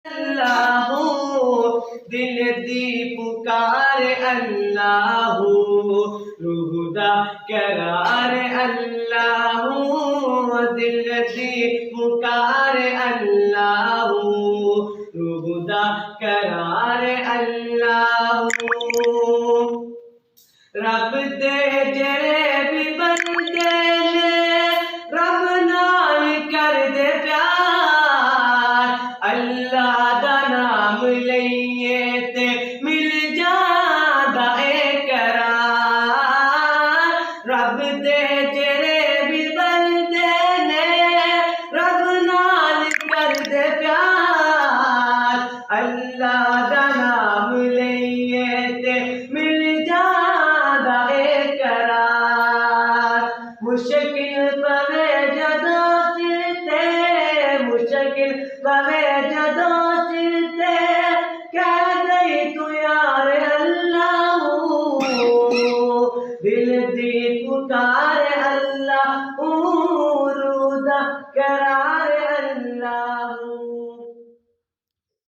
अल्लाह दिल दी पुकार अल्लाह रूह दा करार अल्लाह दिल दी पुकार अल्लाह रूह दा करार अल्लाह रब दे जेड़े भी बंदे ने रब नाल कर दे प्यार अल्लाह दा नाम लइए ते मिल जांदा ए करार रब दे जेड़े भी बंदे ने रब नाल कर दे प्यार अल्लाह दा नाम लइए ते मिल मुश्किल पवे जदों सिरते मुश्किल पवे जदों सिरते कह दई तू यार अल्लाह दिल दी पुकार अल्लाह रूह दा करार